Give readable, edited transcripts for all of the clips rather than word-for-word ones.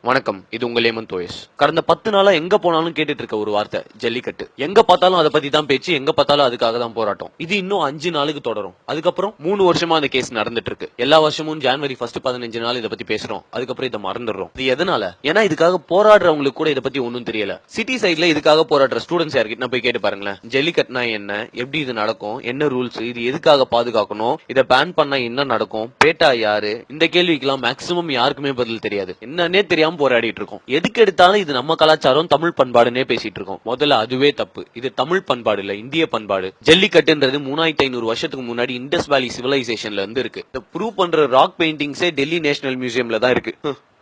வணக்கம், இது உங்கள் ஏமன் தோயஸ். கடந்த 10 நாளா எங்க போனாலும் கேட்டுட்டு இருக்க ஒரு வார்த்தை ஜல்லிக்கட்டு. எங்க பார்த்தாலும் அதை பத்தி தான் பேச்சு, எங்க பார்த்தாலும் அதுக்காக தான் போராட்டம். இது இன்னும் 5 நாளுக்கு தொடரும். அதுக்கப்புறம் 3 வருஷமா அந்த கேஸ் நடந்துட்டு இருக்கு. எல்லா வருஷமும் ஜனவரி 1 15 நாள் இதை பத்தி பேசுறோம், அதுக்கப்புறம் இதை மறந்துடுறோம். இது எதனால? ஏன்னா இதுக்காக போராடுறவங்களுக்கு கூட இதை பத்தி ஒன்னும் தெரியல. சிட்டி சைட்ல இதுக்காக போராடுற ஸ்டூடெண்ட்ஸ் யார்கிட்ட போய் கேட்டு பாருங்களேன். ஜல்லிக்கட்டுனா என்ன, எப்படி இது நடக்கும், என்ன ரூல்ஸ், இது எதுக்காக பாதுகாக்கணும், இதை பேன் பண்ணா என்ன நடக்கும், பேட்டா யாரு, இந்த கேள்விக்கெல்லாம் மேக்சிமம் யாருக்குமே பதில் தெரியாது. என்னன்னே தெரியாம போராடிட்டு இருக்கோம். எதுக்கு எடுத்தாலும் இது நம்ம கலாச்சாரம், தமிழ் பண்பாடுன்னே பேசிட்டு இருக்கோம். முதல்ல அதுவே தப்பு. இது தமிழ் பண்பாடு இல்ல, இந்திய பண்பாடு. ஜல்லிக்கட்டுன்றது 3500 வருஷத்துக்கு முன்னாடி இண்டஸ் வேலி சிவிலைசேஷன்ல இருந்து இருக்கு. இதை ப்ரூவ் பண்ற ராக் பெயிண்டிங்ஸே டெல்லி நேஷனல் மியூசியம்ல தான் இருக்கு.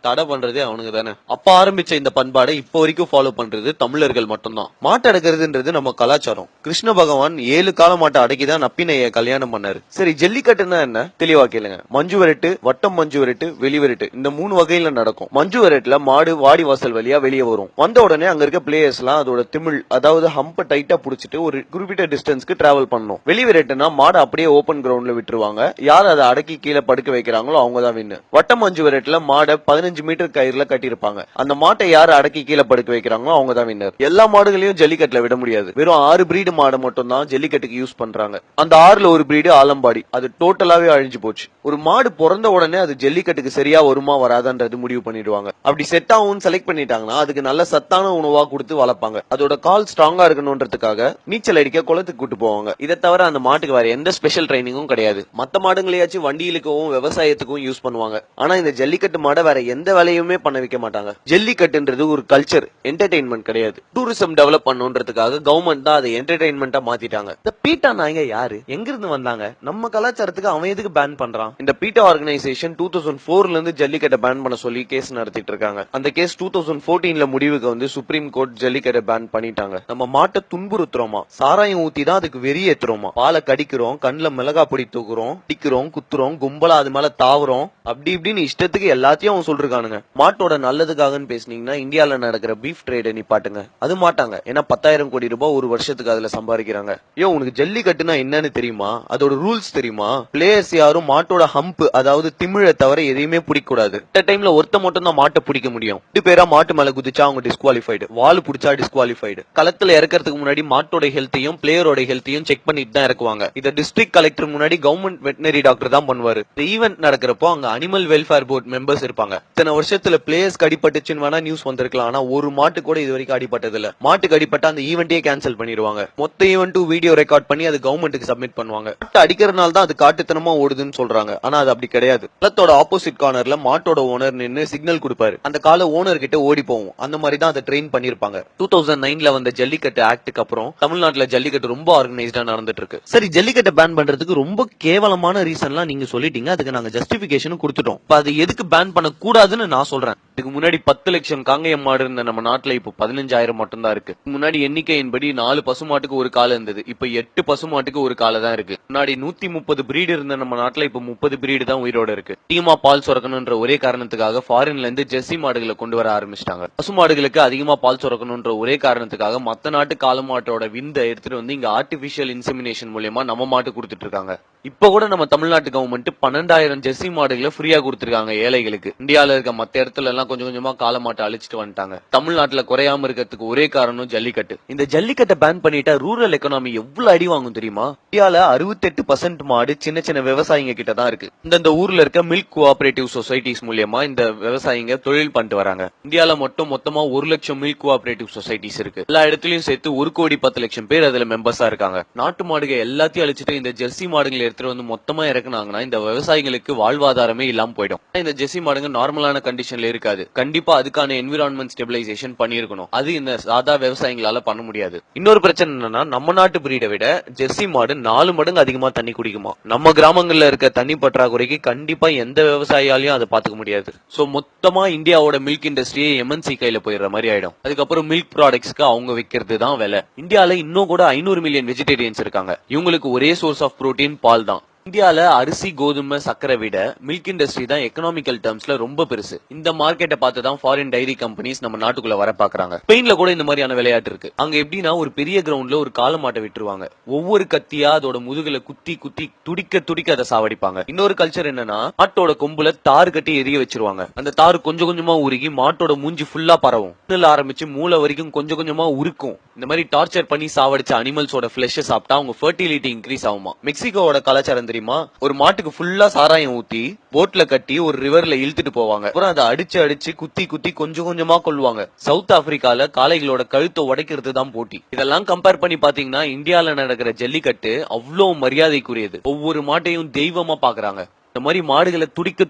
தடை பண்றதே அவனுக்கு தானே. அப்ப ஆரம்பிச்ச இந்த பண்பாடை இப்போ வரைக்கும் ஃபாலோ பண்றது தமிழர்கள் மட்டும்தான். மாட்டை அடக்கிறதுன்றது நம்ம கலாச்சாரம். கிருஷ்ண பகவான் 7 கால மாட்டை அடக்கிதான் நப்பினைய கல்யாணம் பண்ணாரு. சரி, ஜல்லிக்கட்டுன்னா என்ன தெளிவா கேளுங்க. மஞ்சு விரட்டு, வட்டம் மஞ்சு விரட்டு, வெளி விரட்டு, இந்த 3 வகையில நடக்கும். மஞ்சு விரட்டுல மாடு வாடி வாசல் வழியா வெளியே வரும். வந்த உடனே அங்க இருக்க பிளேயர்ஸ் எல்லாம் அதோட திமிழ், அதாவது ஹம்ப டைட்டா புடிச்சிட்டு ஒரு குறிப்பிட்ட டிஸ்டன்ஸ்க்கு டிராவல் பண்ணணும். வெளி விரட்டுனா மாடு அப்படியே ஓபன் கிரவுண்ட்ல விட்டுருவாங்க. யார் அதை அடக்கி கீழே படுக்க வைக்கிறாங்களோ அவங்க தான் வின்னு. வட்டம் மஞ்சு விரட்டுல மாடை 15 மீட்டர் கயிறுல கட்டியிருப்பாங்க. அந்த மாட்டை யாரு அடக்கி கீழே படுக்க வைக்கிறாங்களோ அவங்க தான் வின்னர். எல்லா மாடுகளையும் ஜல்லிக்கட்டுல விட முடியாது. வெறும் 6 பிரீடு மாடை மட்டும் தான் ஜல்லிக்கட்டுக்கு யூஸ் பண்றாங்க. அந்த 6ல ஒரு பிரீடு ஆலம்பாடி, அது டோட்டலாவே அழிஞ்சு போச்சு. ஒரு மாடு பிறந்த உடனே அது ஜல்லிக்கட்டுக்கு சரியா வருமா வராதான்றது முடிவு பண்ணிடுவாங்க. அப்படி செட் ஆகும் செலக்ட் பண்ணிட்டாங்கன்னா அதுக்கு நல்ல சத்தான உணவா கொடுத்து வளர்ப்பாங்க. அதோட கால் ஸ்ட்ராங்கா இருக்கணும்ன்றதுக்காக நீச்சல் அடிக்க குளத்துக்கு கூட்டு போவாங்க. இதை தவிர அந்த மாட்டுக்கு வேற எந்த ஸ்பெஷல் ட்ரைனிங்கும் கிடையாது. மத்த மாடுங்களையாச்சும் வண்டியிலுக்கவும் விவசாயத்துக்கும் யூஸ் பண்ணுவாங்க. ஆனா இந்த ஜல்லிக்கட்டு மாடை வேற எந்த வேலையுமே பண்ண வைக்க மாட்டாங்க. ஜல்லிக்கட்டுன்றது ஒரு கல்ச்சர், என்டர்டெயின்மெண்ட் கிடையாது. டூரிசம் டெவலப் பண்ணுன்றதுக்காக கவர்மெண்ட் தான் அதை என்டர்டெயின்மெண்டா மாத்திட்டாங்க. இந்த பீட்டா நாயங்க யாரு, எங்க இருந்து வந்தாங்க, நம்ம கலாச்சாரத்துக்கு அவன் எதுக்கு பேன் பண்றான்? இந்த பீட்டா ஆர்கனைசேஷன் 2004ல இருந்து ஜல்லிக்கட்டை பேன் பண்ண சொல்லி கேஸ் நடத்திட்டு இருக்காங்க. அந்த கேஸ் 2014ல முடிவுக்கு வந்து சுப்ரீம் கோர்ட் ஜல்லிக்கட்டை பேன் பண்ணிட்டாங்க. நம்ம மாட்டை துன்புறுத்துறோமா, சாராயம் ஊத்தி தான் அதுக்கு வெறியேற்றுறோமா, பாலை கடிக்கிறோம், கண்ணுல மிளகா பொடி தூக்குறோம், அடிக்கிறோம், குத்துறோம், கும்பலா அது மேல தாவுறோம், அப்படி இப்படின்னு இஷ்டத்துக்கு எல்லாத்தையும் அவன் சொல்றானுங்க. மாட்டோட நல்லதுக்காகன்னு பேசுனீங்கன்னா இந்தியால நடக்கிற பீஃப் ட்ரேட நிப்பாட்டுங்க. அது மாட்டாங்க. ஏன்னா 10,000 கோடி ரூபாய் ஒரு வருஷத்துக்கு அதுல சம்பாதிக்கிறாங்க. உனக்கு ஜல்லிக்கட்டுனா என்னன்னு தெரியுமா, அதோட ரூல்ஸ் தெரியுமா? பிளேயர்ஸ் யாரும் மாட்டோட ஹம்ப், அதாவது திமிழை தவிர எதையுமே பிடிக்க கூடாது. இந்த டைம்ல ஒருத்த மட்டும் தான் மாட்டை பிடிக்க முடியும். 2 பேரா மாட்டு மேல குதிச்சா அவங்க டிஸ்குவாலிஃபைடு, வால் பிடிச்சா டிஸ்குவாலிஃபைடு. களத்துல இறக்கிறதுக்கு முன்னாடி மாட்டோட ஹெல்த்தையும் பிளேயரோட ஹெல்த்தையும் செக் பண்ணிட்டு தான் இறக்குவாங்க. இதை டிஸ்ட்ரிக்ட் கலெக்டர் முன்னாடி கவர்மெண்ட் வெட்டினரி டாக்டர் தான் பண்ணுவாரு. இந்த ஈவென்ட் நடக்கிறப்போ அங்க அனிமல் வெல்ஃபேர் போர்ட் மெம்பர்ஸ் இருப்பாங்க. இத்தனை வருஷத்துல பிளேயர்ஸ்க்கு அடிபட்டுச்சுன்னு வேணா நியூஸ் வந்திருக்கலாம். ஆனா ஒரு மாட்டு கூட இது வரைக்கும் அடிபட்டது இல்ல. மாட்டுக்கு அடிபட்டா அந்த ஈவெண்ட்டே கேன்சல் பண்ணிடுவாங்க. மொத்த ஈவெண்ட்டும் வீடியோ ரெக்கார்ட் பண்ணி அது கவர்மெண்ட்டுக்கு சப்மிட் பண்ணுவாங்க. அடிக்கிறதுனால தான் அது காட்டுத்தனமா ஓடுதுன்னு சொல்றாங்க. ஆனா அது அப்படி கிடையாது. களத்தோட ஆப்போசிட் கார்னர்ல மாட்டோட ஓனர் நின்னு சிக்னல் கொடுப்பாரு. அந்த கால ஓனர் கிட்ட ஓடி போவோம். அந்த மாதிரி தான் அதை ட்ரெயின் பண்ணிருப்பாங்க. 2009ல வந்த ஜல்லிக்கட்டு ஆக்டுக்கு அப்புறம் தமிழ்நாட்டுல ஜல்லிக்கட்டு ரொம்ப ஆர்கனைஸ்டா நடந்துட்டு இருக்கு. சரி, ஜல்லிக்கட்டை பேன் பண்றதுக்கு ரொம்ப கேவலமான ரீசன்லாம் நீங்க சொல்லிட்டீங்க. அதுக்கு நாங்க ஜஸ்டிபிகேஷன் கொடுத்துட்டோம். அது எதுக்கு பேன் பண்ண கூடாதுன்னு நான் சொல்றேன். இதுக்கு முன்னாடி 10 லட்சம் காங்கேயம் மாடு இருந்த நம்ம நாட்டுல இப்போ 15,000 மட்டும் தான் இருக்கு. முன்னாடி எண்ணிக்கையின்படி 4 பசுமாட்டுக்கு ஒரு கால இருந்தது. இப்ப 8 பசுமாட்டுக்கு ஒரு கால தான் இருக்கு. முன்னாடி 130 பிரீடு இருந்த நம்ம நாட்டுல இப்ப 30 பிரீடு தான் உயிரோட இருக்கு. டீமா பால் சுரக்கணும்ன்ற ஒரே காரணத்துக்காக ஃபாரின்ல இருந்து ஜெர்சி மாடுகளை கொண்டு வர ஆரம்பிச்சிட்டாங்க. பசுமாடுகளுக்கு அதிகமா பால் சுரக்கணும்ன்ற ஒரே காரணத்துக்காக மத்த நாட்டு கால மாட்டோட விந்தை எடுத்துட்டு வந்து இங்க ஆர்டிபிஷியல் இன்செமினேஷன் மூலமா நம்ம மாட்டு கொடுத்துட்டு இருக்காங்க. இப்ப கூட நம்ம தமிழ்நாட்டு கவர்மெண்ட் 12,000 ஜெர்சி மாடுகளை ஃப்ரீயா கொடுத்திருக்காங்க ஏழைகளுக்கு. இந்தியால இருக்க மத்த இடத்துல எல்லாம் கொஞ்சம் கொஞ்சமா கால மாட்டை அழிச்சிட்டு வந்துட்டாங்க. தமிழ்நாட்டுல குறையாம இருக்கிறதுக்கு ஒரே காரணம் ஜல்லிக்கட்டு. இந்த ஜல்லிக்கட்டை பேன் பண்ணிட்டா ரூரல் எக்கனாமி எவ்வளவு அடி வாங்கும் தெரியுமா? இந்தியால 68% மாடு சின்ன சின்ன விவசாயிங்க கிட்ட தான் இருக்கு. இந்த ஊர்ல இருக்க மில்க் கோஆபரேட்டிவ் சொசைட்டிஸ் மூலமா இந்த விவசாயிங்க தொழில் பண்ணிட்டு வராங்க. இந்தியால மொத்தமா 1 லட்சம் மில்க் கோஆபரேட்டிவ் சொசைட்டிஸ் இருக்கு. எல்லா இடத்துலயும் சேர்த்து 1,10,00,000 பேர் அதுல மெம்பர்ஸா இருக்காங்க. நாட்டு மாடுகள் எல்லாத்தையும் அழிச்சிட்டு இந்த ஜெர்சி மாடுகளை எடுத்துட்டு வந்து மொத்தமா இறக்குனாங்கன்னா இந்த விவசாயிகளுக்கு வாழ்வாதாரமே இல்லாம போயிடும். இந்த ஜெர்சி மாடுங்க நார்மலான கண்டிஷன்ல இருக்காது. கண்டிப்பா அதுக்கான என்விரான்மெண்ட் ஸ்டெபிலைசேஷன் பண்ணிருக்கணும். அது இந்த சாதா விவசாயிகளால பண்ண முடியாது. இன்னொரு பிரச்சனை என்னன்னா, நம்ம நாட்டு பிரீடை விட ஜெர்சி மாடு 4 மடங்கு அதிகமா தண்ணி குடிக்குமா. நம்ம கிராமங்கள்ல இருக்க தண்ணி பற்றாக்குறைக்கு கண்டிப்பா எந்த விவசாயியாலையும் அதை பாத்துக்க முடியாது. சோ மொத்தமா இந்தியாவோட மில்க் இண்டஸ்ட்ரியே எம்என்சி கையில போயிடுற மாதிரி ஆயிடும். அதுக்கப்புறம் மில்க் ப்ராடக்ட்ஸ்க்கு அவங்க விற்கிறது தான் விலை. இந்தியால இன்னும் கூட 500 மில்லியன் வெஜிடேரியன்ஸ் இருக்காங்க. இவங்களுக்கு ஒரே சோர்ஸ் ஆஃப் புரோட்டீன் பால் தான். இந்தியால அரிசி கோதுமை சக்கரை விட மில்க் இண்டஸ்ட்ரி தான் எக்கனாமிக்கல் டேர்ம்ஸ்ல ரொம்ப பெருசு. இந்த மார்க்கெட்டை பார்த்து தான் ஃபாரின் டைரி கம்பெனிஸ் நம்ம நாட்டுக்குள்ள வர பாக்குறாங்க. ஸ்பெயின்ல கூட இந்த மாதிரியான விளையாட்டு இருக்கு. அங்க எப்படின்னா ஒரு பெரிய கிரவுண்ட்ல ஒரு காளை மாட்டை விட்டுருவாங்க. ஒவ்வொரு கத்தியா அதோட முதுகுல குத்தி குத்தி துடிக்க துடிக்க அதை சாவடிப்பாங்க. இன்னொரு கல்ச்சர் என்னன்னா மாட்டோட கொம்புல தாறு கட்டி எரிய வச்சிருவாங்க. அந்த தாறு கொஞ்சம் கொஞ்சமா உருகி மாட்டோட மூஞ்சி ஃபுல்லா பரவும். ஆரம்பிச்சு மூளை வரைக்கும் கொஞ்சம் கொஞ்சமா உருக்கும். இந்த மாதிரி டார்ச்சர் பண்ணி சாவடிச்ச அனிமல்ஸோட ஃபிளஷ் சாப்பிட்டா அவங்க ஃபெர்டிலிட்டி இன்க்ரீஸ் ஆகுமா. மெக்சிகோவோட கலாச்சாரம் தெரியுமா? ஒரு மாட்டுக்கு ஃபுல்லா சாராயம் ஊத்தி போட்ல கட்டி ஒரு ரிவர்ல இழுத்துட்டு போவாங்க. அப்புறம் அதை அடிச்சு அடிச்சு குத்தி குத்தி கொஞ்சம் கொஞ்சமா கொல்லுவாங்க. சவுத் ஆப்பிரிக்கால காளைகளோட கழுத்தை உடைக்கிறது தான் போட்டி. இதெல்லாம் கம்பேர் பண்ணி பாத்தீங்கன்னா இந்தியால நடக்கிற ஜல்லிக்கட்டு அவ்வளவு மரியாதைக்குரியது. ஒவ்வொரு மாட்டையும் தெய்வமா பாக்குறாங்க. இந்த மாதிரி மாடுகளை துடிக்க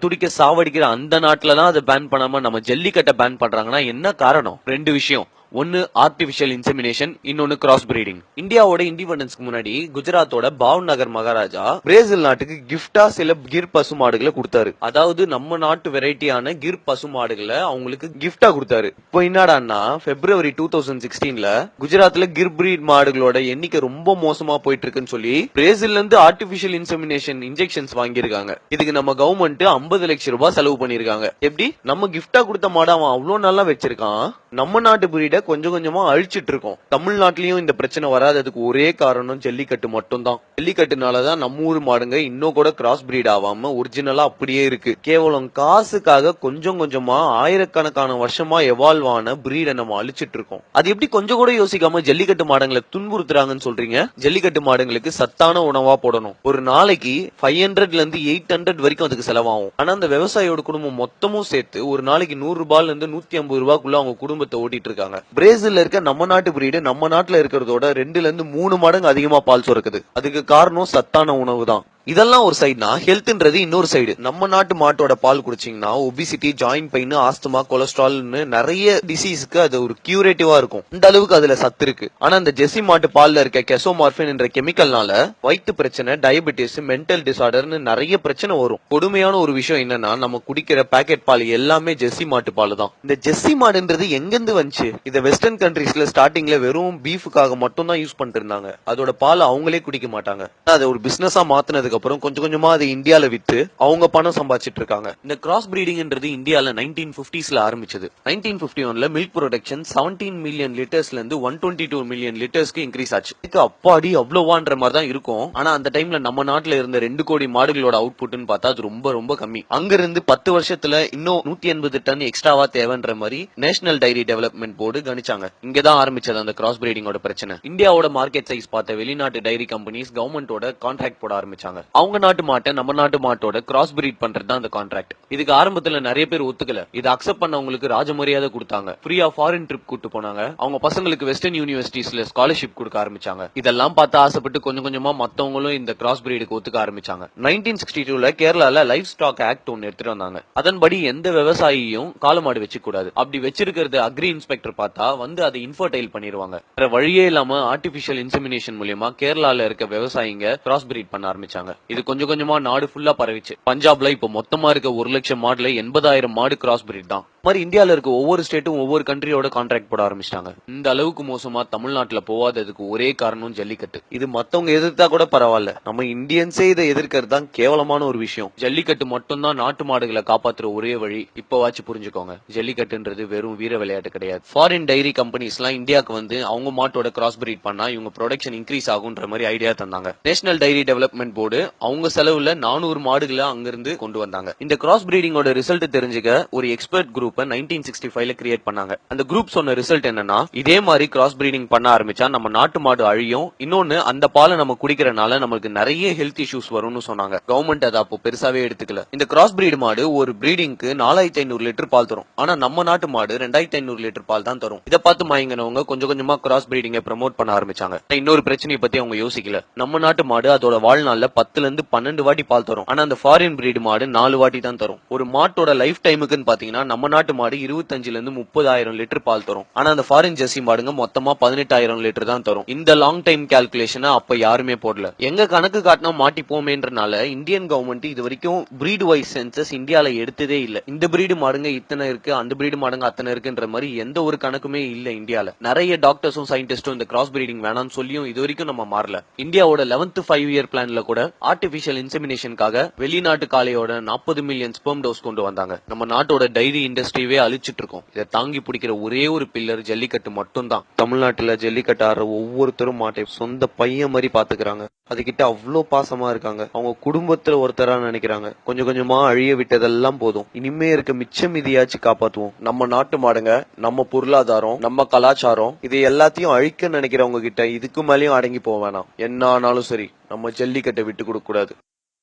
துடிக்க சாவடிக்கிற அந்த நாட்டுலதான் அதை பேன் பண்ணாம நம்ம ஜல்லிக்கட்டை பேன் பண்றாங்கன்னா என்ன காரணம்? ரெண்டு விஷயம். ஒன்னு ஆர்டிபிஷியல் இன்செமினேஷன், இன்னொன்னு கிராஸ் பிரீடிங். இந்தியாவோட இண்டிபெண்டன்ஸ்க்கு முன்னாடி குஜராத்தோட பாவ்நகர் மகாராஜா பிரேசில் நாட்டுக்கு கிஃப்டா சில கிர் பசு மாடுகளை கொடுத்தாரு. அதாவது நம்ம நாட்டு வெரைட்டியான கிர் பசு மாடுகளை அவங்களுக்கு கிஃப்டா கொடுத்தாரு. இப்போ என்னடான்னா பிப்ரவரி 2016ல குஜராத்ல கிர் பிரீட் மாடுகளோட எண்ணிக்கை ரொம்ப மோசமா போயிட்டு இருக்குன்னு சொல்லி பிரேசில்ல இருந்து ஆர்டிபிஷியல் இன்செமினேஷன் இன்ஜெக்ஷன்ஸ் வாங்கியிருக்காங்க. இதுக்கு நம்ம கவர்மெண்ட் 50 லட்சம் ரூபாய் செலவு பண்ணிருக்காங்க. எப்படி? நம்ம கிஃப்டா கொடுத்த மாடு அவன் அவ்வளவு நல்லா வச்சிருக்கான், நம்ம நாட்டு பிரீட கொஞ்சம் கொஞ்சமா அழிச்சிட்டு இருக்கோம். தமிழ்நாட்டிலயும் இந்த பிரச்சனை வராததுக்கு ஒரே காரணம் ஜல்லிக்கட்டு மட்டும் தான். ஜல்லிக்கட்டுனாலதான் நம்ம ஊர் மாடுங்க இன்னும் கூட கிராஸ் பிரீட் ஆகாம ஒரிஜினலா அப்படியே இருக்கு. கேவலம் காசுக்காக கொஞ்சம் கொஞ்சமா ஆயிரக்கணக்கான வருஷமா எவால்வ் ஆன பிரீடை நம்ம அழிச்சிட்டு இருக்கோம். அது எப்படி கொஞ்சம் கூட யோசிக்காம ஜல்லிக்கட்டு மாடுங்களை துன்புறுத்துறாங்கன்னு சொல்றீங்க? ஜல்லிக்கட்டு மாடுங்களுக்கு சத்தான உணவா போடணும். ஒரு நாளைக்கு 500ல இருந்து 800 வரைக்கும் அதுக்கு செலவாகும். ஆனா அந்த விவசாயியோட குடும்பம் மொத்தமும் சேர்த்து ஒரு நாளைக்கு 100 ரூபாயில இருந்து 150 ரூபாய்க்குள்ள அவங்க குடும்பத்தை ஓட்டிட்டு இருக்காங்க. பிரேசில்ல இருக்க நம்ம நாட்டு பிரீடு நம்ம நாட்டுல இருக்கிறதோட 2ல இருந்து 3 மடங்கு அதிகமா பால் சுரக்குது. அதுக்கு காரணம் சத்தான உணவு தான். இதெல்லாம் ஒரு சைடுனா ஹெல்த்ன்றது இன்னொரு சைடு. நம்ம நாட்டு மாட்டோட பால் குடிச்சீங்கன்னா ஒபிசிட்டி, ஜாயிண்ட் பெயின், ஆஸ்துமா, கொலஸ்ட்ரால்னு நிறைய டிசீஸ்க்கு அது ஒரு கியூரேட்டிவா இருக்கும். இந்த அளவுக்கு அதுல சத்து இருக்கு. ஆனா இந்த ஜெர்சி மாட்டு பால்ல இருக்க கெசோமார்பின் என்ற கெமிக்கல்னால வயிற்று பிரச்சனை, டயபிட்டிஸ், மென்டல் டிசார்டர்னு நிறைய பிரச்சனை வரும். கொடுமையான ஒரு விஷயம் என்னன்னா நம்ம குடிக்கிற பாக்கெட் பால் எல்லாமே ஜெர்சி மாட்டு பால் தான். இந்த ஜெர்சி மாடுன்றது எங்கிருந்து வந்துச்சு? இத வெஸ்டர்ன் கண்ட்ரீஸ்ல ஸ்டார்டிங்ல வெறும் பீஃபுக்காக மட்டும் தான் யூஸ் பண்ணிட்டு இருந்தாங்க. அதோட பால் அவங்களே குடிக்க மாட்டாங்க. அதை ஒரு பிசினஸா மாத்தினதுக்கு அப்புறம் கொஞ்சம் கொஞ்சமா அது இந்தியால வித்து அவங்க பணம் சம்பாதிச்சிட்டு இருக்காங்க. இந்த கிராஸ் பிரீடிங்ன்றது இந்தியால 1950ஸ்ல ஆரம்பிச்சது. 1951ல மில்க் ப்ரொடக்ஷன் 17 மில்லியன் லிட்டர்ஸ்ல இருந்து 122 மில்லியன் லிட்டர்ஸ்க்கு இன்க்ரீஸ் ஆச்சு. இதுக்கு அப்பாடி அவ்வளவான்ற மாதிரி தான் இருக்கும். ஆனா அந்த டைம்ல நம்ம நாட்டுல இருந்த 2 கோடி மாடுகளோட அவுட்புட்னு பார்த்தா அது ரொம்ப ரொம்ப கம்மி. அங்க இருந்து 10 வருஷத்துல இன்னும் 180 டன் எக்ஸ்ட்ராவா தேவைன்ற மாதிரி நேஷனல் டைரி டெவலப்மெண்ட் போர்டு கணிச்சாங்க. இங்கதான் ஆரம்பிச்சது அந்த கிராஸ் பிரீடிங்கோட பிரச்சனை. இந்தியாவோட மார்க்கெட் சைஸ் பார்த்த வெளிநாட்டு டைரி கம்பெனிஸ் கவர்மெண்டோட கான்ட்ராக்ட் போட ஆரம்பிச்சாங்க. அவங்க நாட்டு மாட்டை நம்ம நாட்டு மாட்டோட கிராஸ் பிரீட் பண்றது தான் அந்த கான்ட்ராக்ட். இதுக்கு ஆரம்பத்துல நிறைய பேர் ஒத்துக்கல. இதை அக்செப்ட் பண்ணவங்களுக்கு ராஜமரியாதை கொடுத்தாங்க. ஃப்ரீயா ஃபாரின் ட்ரிப் கூட்டு போனாங்க. அவங்க பசங்களுக்கு வெஸ்டர்ன் யூனிவர்சிட்டிஸ்ல ஸ்காலர்ஷிப் கொடுக்க ஆரம்பிச்சாங்க. இதெல்லாம் பார்த்து ஆசைப்பட்டு கொஞ்சம் கொஞ்சமா மத்தவங்களும் இந்த கிராஸ் பிரீடுக்கு ஒத்துக்க ஆரம்பிச்சாங்க. 1962ல கேரளால லைஃப் ஸ்டாக் ஆக்ட் ஒன்னு எடுத்துட்டு வந்தாங்க. அதன்படி எந்த விவசாயியும் காலமாடு வச்சு கூடாது. அப்படி வச்சிருக்கிறது அக்ரி இன்ஸ்பெக்டர் பார்த்தா வந்து அதை இன்ஃபர்டைல் பண்ணிடுவாங்க. வேற வழியே இல்லாம ஆர்டிபிஷியல் இன்செமினேஷன் மூலமா கேரளால இருக்க விவசாயிங்க கிராஸ் பிரீட் பண்ண ஆரம்பிச்சாங்க. இது கொஞ்சம் கொஞ்சமா நாடு ஃபுல்லா பரவிச்சு. பஞ்சாப்ல இப்ப மொத்தமா இருக்க 1 லட்சம் மாடுல 80,000 மாடு கிராஸ் பிரீட் தான். மாதிரி இந்தியால இருக்க ஒவ்வொரு ஸ்டேட்டும் ஒவ்வொரு கண்ட்ரியோட கான்ட்ராக்ட் போட ஆரம்பிச்சிட்டாங்க. இந்த அளவுக்கு மோசமா தமிழ்நாட்டுல போவாததுக்கு ஒரே காரணம் ஜல்லிக்கட்டு. இது மத்தவங்க எதிர்த்தா கூட பரவாயில்ல, நம்ம இந்தியன்ஸே இதை எதிர்க்கிறது தான் கேவலமான ஒரு விஷயம். ஜல்லிக்கட்டு மட்டும் தான் நாட்டு மாடுகளை காப்பாத்துற ஒரே வழி. இப்பவாச்சும் புரிஞ்சுக்கோங்க, ஜல்லிக்கட்டுன்றது வெறும் வீர விளையாட்டு கிடையாது. ஃபாரின் டைரி கம்பெனிஸ் எல்லாம் இந்தியாவுக்கு வந்து அவங்க மாட்டோட கிராஸ் பிரீட் பண்ணா இவங்க ப்ரொடக்ஷன் இன்க்ரீஸ் ஆகுன்ற மாதிரி ஐடியா தந்தாங்க. நேஷனல் டைரி டெவலப்மெண்ட் போர்டு அவங்க செலவுல 400 மாடுகளை அங்கிருந்து கொண்டு வந்தாங்க. இந்த கிராஸ் பிரீடிங்கோட ரிசல்ட் தெரிஞ்சுக்க ஒரு எக்ஸ்பர்ட் குரூப் 1965ல கிரியேட் பண்ணாங்க. அந்த குரூப் சொன்ன ரிசல்ட் என்னன்னா, இதே மாதிரி கிராஸ் பிரீடிங் பண்ண ஆரம்பிச்சா நம்ம நாட்டு மாடு அழியும், இன்னொன்னு அந்த பாலை நம்ம குடிக்கிறனால நமக்கு நிறைய ஹெல்த் இஷ்யூஸ் வரும்னு சொன்னாங்க. கவர்மெண்ட் அதை அப்போ பெருசாவே எடுத்துக்கல. இந்த கிராஸ் பிரீட் மாடு ஒரு பிரீடிங்க்கு 4500 லிட்டர் பால் தரும். ஆனா நம்ம நாட்டு மாடு 2500 லிட்டர் பால் தான் தரும். இதை பார்த்து மயங்கினவங்க கொஞ்சம் கொஞ்சமா கிராஸ் பிரீடிங்கை ப்ரமோட் பண்ண ஆரம்பிச்சாங்க. இன்னொரு பிரச்சனையை பத்தி அவங்க யோசிக்கல. நம்ம நாட்டு மாடு அதோட வாழ்நாள்ல 10ல இருந்து 12 வாட்டி பால் தரும். ஆனா அந்த ஃபாரின் பிரீட் மாடு 4 வாட்டி தான் தரும். ஒரு மாட்டோட லைஃப் டைமுக்குன்னு பாத்தீங்கன்னா நம்ம நாட்டு மாடு 25ல இருந்து 30,000 லிட்டர் பால் தரும். ஆனா அந்த ஃபாரின் ஜெர்சி மாடுங்க மொத்தமா 18,000 லிட்டர் தான் தரும். இந்த லாங் டைம் கால்குலேஷனை அப்ப யாருமே போடல. எங்க கணக்கு காட்டினா மாட்டிப்போமேன்றனால இந்தியன் கவர்மெண்ட் இது வரைக்கும் பிரீட் வைஸ் சென்சஸ் இந்தியால எடுத்ததே இல்ல. இந்த பிரீடு மாடுங்க இத்தனை இருக்கு, அந்த பிரீடு மாடுங்க அத்தனை இருக்குன்ற மாதிரி எந்த ஒரு கணக்குமே இல்ல இந்தியால. நிறைய டாக்டர்ஸும் சயின்டிஸ்டும் இந்த கிராஸ் பிரீடிங் வேணாம்னு சொல்லியும் இது வரைக்கும் நம்ம மாறல. இந்தியாவோட 11th 5 இயர் பிளான்ல கூட ஆர்டிபிஷியல் இன்செமினேஷனுக்காக வெளிநாட்டு காளையோட 40 மில்லியன் ஸ்பெர்ம் டோஸ் கொண்டு வந்தாங்க. நம்ம நாட்டோட டைரி இண்டஸ்ட்ரியவே அழிச்சிட்டு இருக்கோம். இதை தாங்கி பிடிக்கிற ஒரே ஒரு பில்லர் ஜல்லிக்கட்டு மட்டும்தான். தமிழ்நாட்டுல ஜல்லிக்கட்டு ஆடுற ஒவ்வொருத்தரும் மாட்டை சொந்த பையன் மாதிரி பாத்துக்கிறாங்க. அதுகிட்ட அவ்வளோ பாசமா இருக்காங்க. அவங்க குடும்பத்துல ஒருத்தரா நினைக்கிறாங்க. கொஞ்சம் கொஞ்சமா அழிய விட்டதெல்லாம் போதும். இனிமே இருக்க மிச்சம் மீதியாச்சும் காப்பாத்துவோம். நம்ம நாட்டு மாடுங்க, நம்ம பொருளாதாரம், நம்ம கலாச்சாரம், இது எல்லாத்தையும் அழிக்க நினைக்கிறவங்க கிட்ட இதுக்கு மேலயும் அடங்கி போக வேணாம். என்ன ஆனாலும் சரி, நம்ம ஜல்லிக்கட்டை விட்டு கொடுக்க கூடாது.